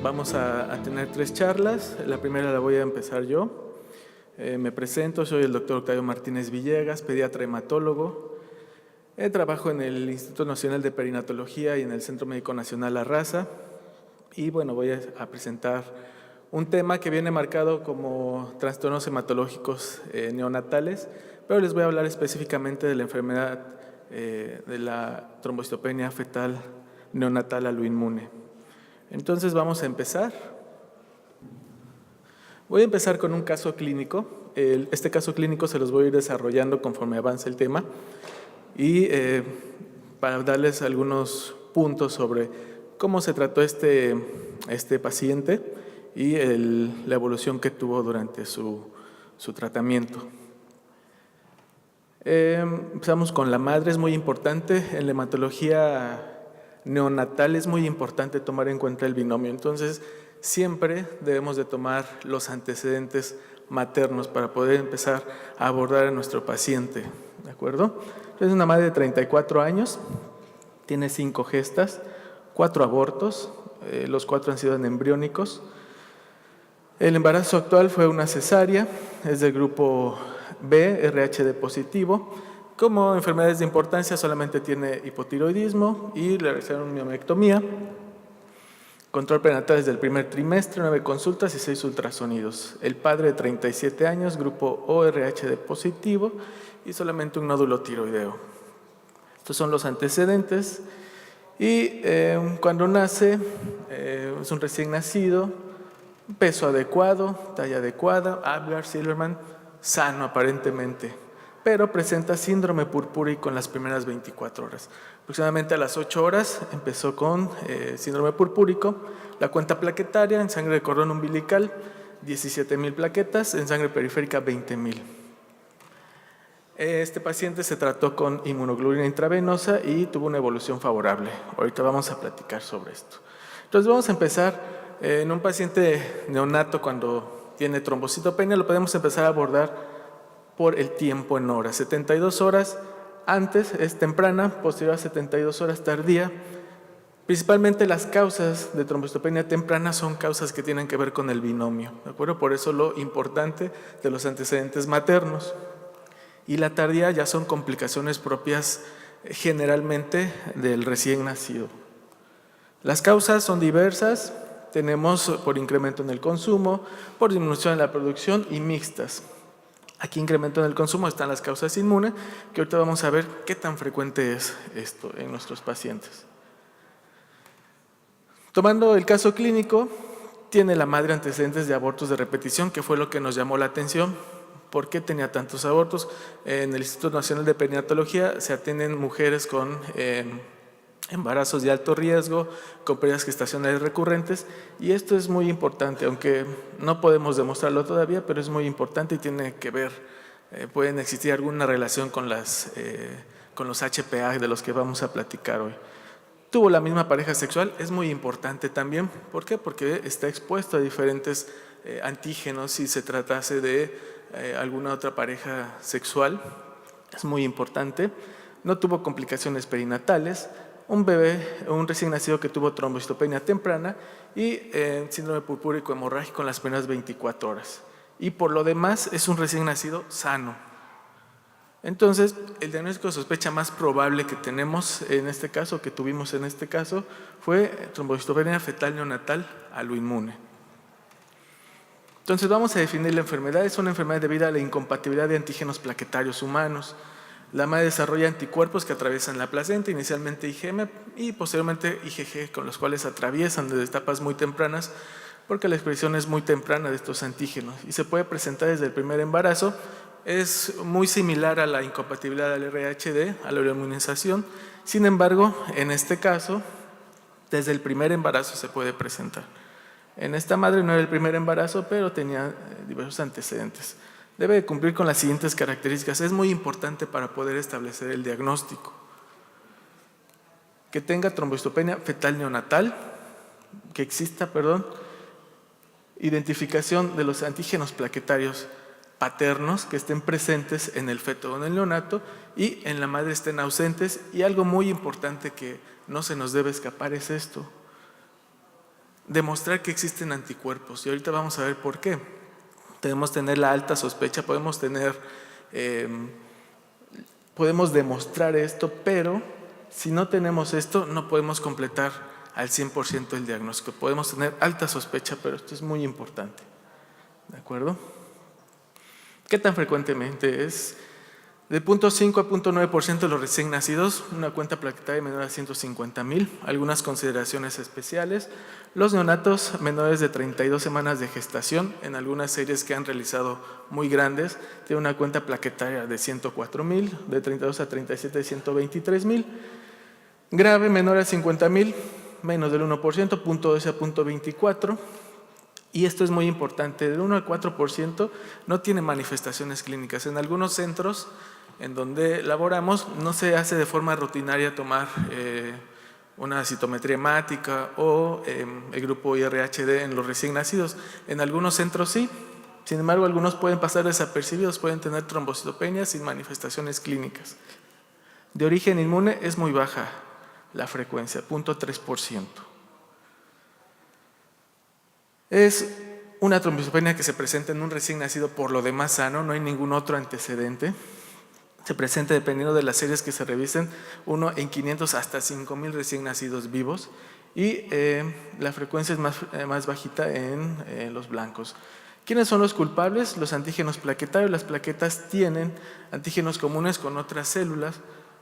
Vamos a tener 3 charlas. La primera la voy a empezar yo. Me presento, soy el doctor Octavio Martínez Villegas, pediatra hematólogo. Trabajo en el Instituto Nacional de Perinatología y en el Centro Médico Nacional La Raza. Y bueno, voy a presentar un tema que viene marcado como trastornos hematológicos neonatales, pero les voy a hablar específicamente de la enfermedad de la trombocitopenia fetal neonatal aloinmune. Entonces vamos a empezar. Voy a empezar con un caso clínico. Este caso clínico se los voy a ir desarrollando conforme avance el tema y para darles algunos puntos sobre cómo se trató este paciente y la evolución que tuvo durante su tratamiento. Empezamos con la madre, es muy importante. En la hematología neonatal es muy importante tomar en cuenta el binomio. Entonces, siempre debemos de tomar los antecedentes maternos para poder empezar a abordar a nuestro paciente, ¿de acuerdo? Es una madre de 34 años, tiene 5 gestas, 4 abortos, los 4 han sido en embriónicos. El embarazo actual fue una cesárea, es del grupo B, RHD positivo. Como enfermedades de importancia solamente tiene hipotiroidismo y le realizaron miomectomía. Control prenatal desde el primer trimestre, 9 consultas y 6 ultrasonidos. El padre de 37 años, grupo ORHD positivo y solamente un nódulo tiroideo. Estos son los antecedentes. Y cuando nace, es un recién nacido, peso adecuado, talla adecuada, Apgar, Silverman, sano aparentemente, pero presenta síndrome purpúrico en las primeras 24 horas. Aproximadamente a las 8 horas empezó con síndrome purpúrico. La cuenta plaquetaria en sangre de cordón umbilical, 17,000 plaquetas, en sangre periférica 20,000. Este paciente se trató con inmunoglobulina intravenosa y tuvo una evolución favorable. Ahorita vamos a platicar sobre esto. Entonces vamos a empezar en un paciente neonato cuando tiene trombocitopenia, lo podemos empezar a abordar por el tiempo en horas. 72 horas antes es temprana, posterior a 72 horas tardía. Principalmente las causas de trombocitopenia temprana son causas que tienen que ver con el binomio, ¿de acuerdo? Por eso lo importante de los antecedentes maternos. Y la tardía ya son complicaciones propias generalmente del recién nacido. Las causas son diversas, tenemos por incremento en el consumo, por disminución en la producción y mixtas. Aquí incremento en el consumo están las causas inmunes, que ahorita vamos a ver qué tan frecuente es esto en nuestros pacientes. Tomando el caso clínico, tiene la madre antecedentes de abortos de repetición, que fue lo que nos llamó la atención. ¿Por qué tenía tantos abortos? En el Instituto Nacional de Perinatología se atienden mujeres con embarazos de alto riesgo, con pérdidas gestacionales recurrentes, y esto es muy importante, aunque no podemos demostrarlo todavía, pero es muy importante y tiene que ver, pueden existir alguna relación con los HPA de los que vamos a platicar hoy. Tuvo la misma pareja sexual, es muy importante también. ¿Por qué? Porque está expuesto a diferentes antígenos si se tratase de alguna otra pareja sexual, es muy importante. No tuvo complicaciones perinatales. Un bebé, un recién nacido que tuvo trombocitopenia temprana y síndrome purpúrico hemorrágico en las primeras 24 horas. Y por lo demás es un recién nacido sano. Entonces, el diagnóstico de sospecha más probable que tenemos en este caso, que tuvimos en este caso, fue trombocitopenia fetal neonatal aloinmune. Entonces vamos a definir la enfermedad. Es una enfermedad debido a la incompatibilidad de antígenos plaquetarios humanos. La madre desarrolla anticuerpos que atraviesan la placenta, inicialmente IgM y posteriormente IgG, con los cuales atraviesan desde etapas muy tempranas, porque la expresión es muy temprana de estos antígenos y se puede presentar desde el primer embarazo. Es muy similar a la incompatibilidad del RHD, a la inmunización. Sin embargo, en este caso, desde el primer embarazo se puede presentar. En esta madre no era el primer embarazo, pero tenía diversos antecedentes. Debe de cumplir con las siguientes características. Es muy importante para poder establecer el diagnóstico. Que tenga trombocitopenia fetal neonatal, que exista, identificación de los antígenos plaquetarios paternos que estén presentes en el feto o en el neonato y en la madre estén ausentes. Y algo muy importante que no se nos debe escapar es esto: demostrar que existen anticuerpos. Y ahorita vamos a ver por qué. Podemos tener la alta sospecha, podemos demostrar esto, pero si no tenemos esto, no podemos completar al 100% el diagnóstico. Podemos tener alta sospecha, pero esto es muy importante. ¿De acuerdo? ¿Qué tan frecuentemente es? De 0.5 a 0.9% de los recién nacidos, una cuenta plaquetaria menor a 150,000. Algunas consideraciones especiales. Los neonatos menores de 32 semanas de gestación, en algunas series que han realizado muy grandes, tienen una cuenta plaquetaria de 104,000, de 32 a 37, 123,000. Grave menor a 50,000, menos del 1%, 0.12 a 0.24. Y esto es muy importante, del 1 al 4% no tiene manifestaciones clínicas. En algunos centros en donde laboramos no se hace de forma rutinaria tomar una citometría hemática o el grupo IRHD en los recién nacidos. En algunos centros sí, sin embargo algunos pueden pasar desapercibidos, pueden tener trombocitopenia sin manifestaciones clínicas. De origen inmune es muy baja la frecuencia, 0.3%. Es una trombocitopenia que se presenta en un recién nacido por lo demás sano, no hay ningún otro antecedente. Se presenta dependiendo de las series que se revisen, 1 en 500 hasta 5,000 recién nacidos vivos, y la frecuencia es más bajita en los blancos. ¿Quiénes son los culpables? Los antígenos plaquetarios. Las plaquetas tienen antígenos comunes con otras células,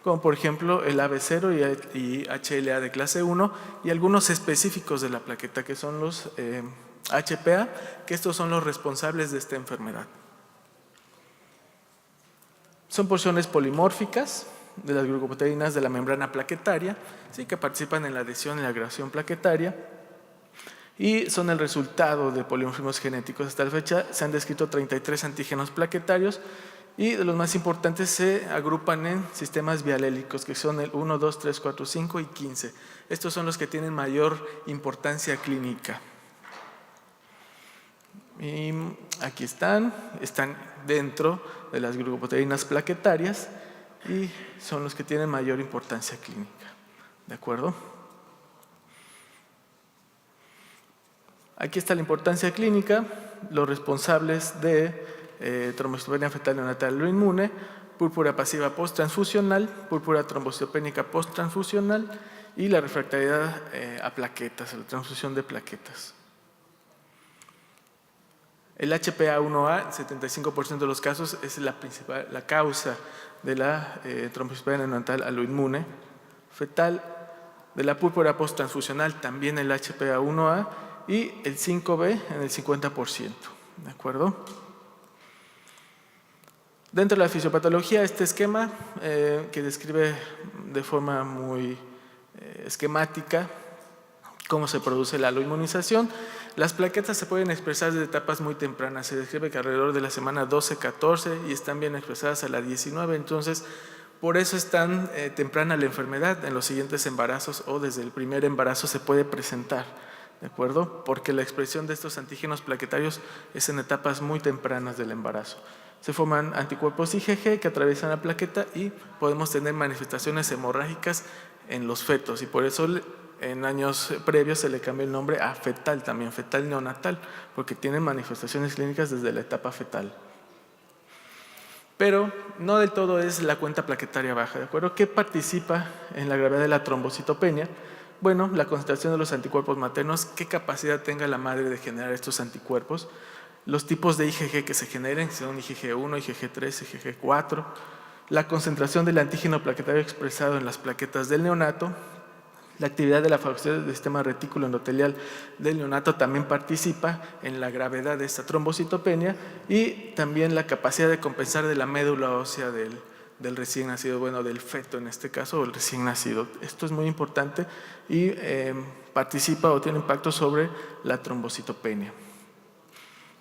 como por ejemplo el AB0 y HLA de clase 1, y algunos específicos de la plaqueta, que son los HPA, que estos son los responsables de esta enfermedad. Son porciones polimórficas de las glucoproteínas de la membrana plaquetaria, ¿sí?, que participan en la adhesión y la agregación plaquetaria, y son el resultado de polimorfismos genéticos. Hasta la fecha se han descrito 33 antígenos plaquetarios, y de los más importantes se agrupan en sistemas bialélicos, que son el 1, 2, 3, 4, 5 y 15. Estos son los que tienen mayor importancia clínica. Y aquí están dentro de las glucoproteínas plaquetarias y son los que tienen mayor importancia clínica. ¿De acuerdo? Aquí está la importancia clínica, los responsables de trombocitopenia fetal neonatal no inmune, púrpura pasiva posttransfusional, púrpura trombocitopénica posttransfusional y la refractariedad a plaquetas, la transfusión de plaquetas. El HPA1A, 75% de los casos, es la causa de la trombocitopenia neonatal aloinmune fetal, de la púrpura posttransfusional también el HPA1A y el 5B en el 50%. ¿De acuerdo? Dentro de la fisiopatología, este esquema que describe de forma muy esquemática cómo se produce la aloinmunización. Las plaquetas se pueden expresar desde etapas muy tempranas. Se describe que alrededor de la semana 12-14 y están bien expresadas a la 19. Entonces, por eso es tan temprana la enfermedad. En los siguientes embarazos o desde el primer embarazo se puede presentar. ¿De acuerdo? Porque la expresión de estos antígenos plaquetarios es en etapas muy tempranas del embarazo. Se forman anticuerpos IgG que atraviesan la plaqueta y podemos tener manifestaciones hemorrágicas en los fetos. Y por eso en años previos se le cambió el nombre a fetal también, fetal neonatal, porque tienen manifestaciones clínicas desde la etapa fetal. Pero no del todo es la cuenta plaquetaria baja, ¿de acuerdo? ¿Qué participa en la gravedad de la trombocitopenia? Bueno, la concentración de los anticuerpos maternos, qué capacidad tenga la madre de generar estos anticuerpos, los tipos de IgG que se generen, si son IgG1, IgG3, IgG4, la concentración del antígeno plaquetario expresado en las plaquetas del neonato, la actividad de la fagocitosis del sistema retículo endotelial del neonato también participa en la gravedad de esta trombocitopenia y también la capacidad de compensar de la médula ósea del recién nacido, bueno, del feto en este caso, o el recién nacido. Esto es muy importante y participa o tiene impacto sobre la trombocitopenia.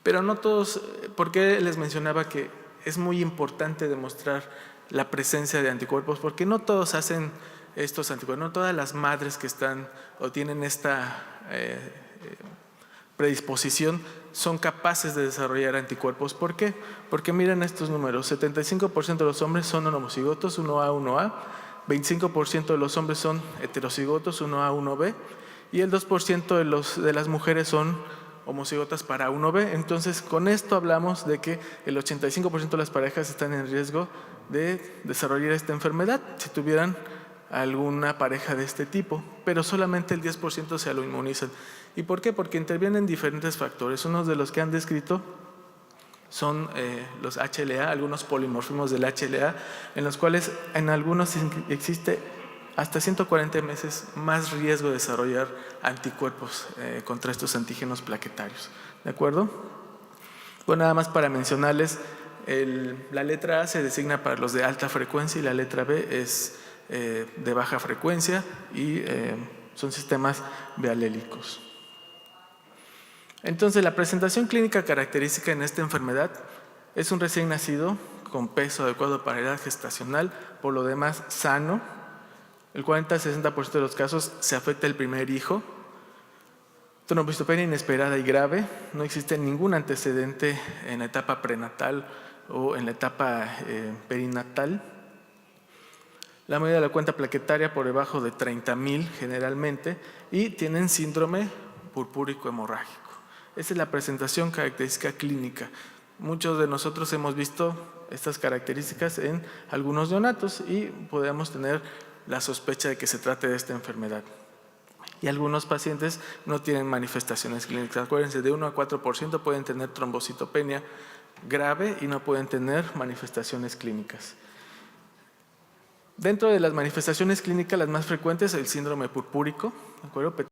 Pero no todos, ¿por qué les mencionaba que es muy importante demostrar la presencia de anticuerpos? Porque no todos hacen estos anticuerpos, no todas las madres que están o tienen esta predisposición son capaces de desarrollar anticuerpos. ¿Por qué? Porque miren estos números, 75% de los hombres son homocigotos 1A, 1A, 25% de los hombres son heterocigotos 1A, 1B y el 2% de las mujeres son homocigotas para 1B. Entonces, con esto hablamos de que el 85% de las parejas están en riesgo de desarrollar esta enfermedad si tuvieran alguna pareja de este tipo, pero solamente el 10% se lo inmunizan. ¿Y por qué? Porque intervienen diferentes factores. Uno de los que han descrito son los HLA, algunos polimorfismos del HLA, en los cuales en algunos existe hasta 140 veces más riesgo de desarrollar anticuerpos contra estos antígenos plaquetarios. ¿De acuerdo? Bueno, nada más para mencionarles, la letra A se designa para los de alta frecuencia y la letra B es de baja frecuencia y son sistemas bialélicos. Entonces, la presentación clínica característica en esta enfermedad es un recién nacido con peso adecuado para edad gestacional, por lo demás sano. El 40-60% de los casos se afecta el primer hijo. Trombocitopenia inesperada y grave. No existe ningún antecedente en la etapa prenatal o en la etapa perinatal. La medida de la cuenta plaquetaria por debajo de 30,000 generalmente y tienen síndrome purpúrico hemorrágico. Esa es la presentación característica clínica. Muchos de nosotros hemos visto estas características en algunos neonatos y podemos tener la sospecha de que se trate de esta enfermedad. Y algunos pacientes no tienen manifestaciones clínicas. Acuérdense, de 1 a 4% pueden tener trombocitopenia grave y no pueden tener manifestaciones clínicas. Dentro de las manifestaciones clínicas, las más frecuentes, el síndrome purpúrico, ¿de acuerdo?